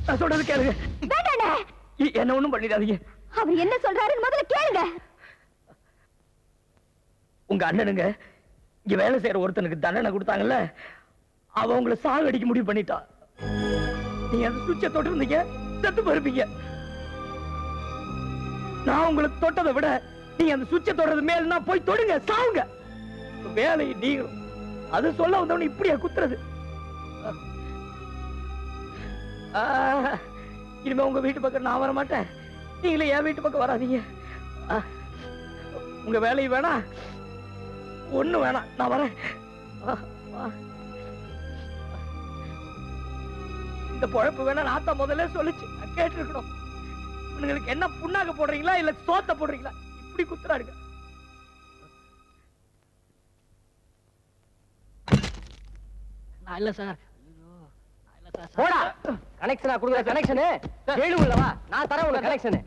நான் சொல்றது கேளுங்க. என்ன ஒண்ணும் பண்ணிடாதீங்க. அவர் என்ன சொல்றாருன்னு முதல்ல கேளுங்க. உங்க அண்ணனுங்க இங்க வேலை செய்யற ஒருத்தனுக்கு தண்டனை கொடுத்தாங்கல்ல, அவ உங்களை சாகடிக்க முடிவு பண்ணிட்டா. நீங்க அந்த சுவிட்சை தொட்டு இருந்தீங்க, செத்து போயிருப்பீங்க. நான் உங்களை தொட்டதை விட நீங்க அந்த சுவிட்சை தொடுறது மேல போய் தொடுங்க, சாவுங்க. வேலை நீங்களும் அது சொல்ல வந்தவன இப்படியா குத்துறது? இனிமே உங்க வீட்டு பக்கம் நான் வர மாட்டேன். நீங்களே என் வீட்டு பக்கம் வராதீங்க. உங்க வேலையும் வேணாம், ஒண்ணு வேணாம். நான் வரேன். இந்த பொழப்பு வேணா நாத்தா முதல்ல சொல்லிச்சு, நான் கேட்டிருக்கணும். உங்களுக்கு என்ன புண்ணாக போடுறீங்களா இல்ல சோத்த போடுறீங்களா? இப்படி குத்துறாருங்க. நான் இல்ல சார். போடா, கனெக்ஷனா குடுக்குற கனெக்ஷனு கேளு உள்ளவா, நான் தரேன் உனக்கு கனெக்ஷன்.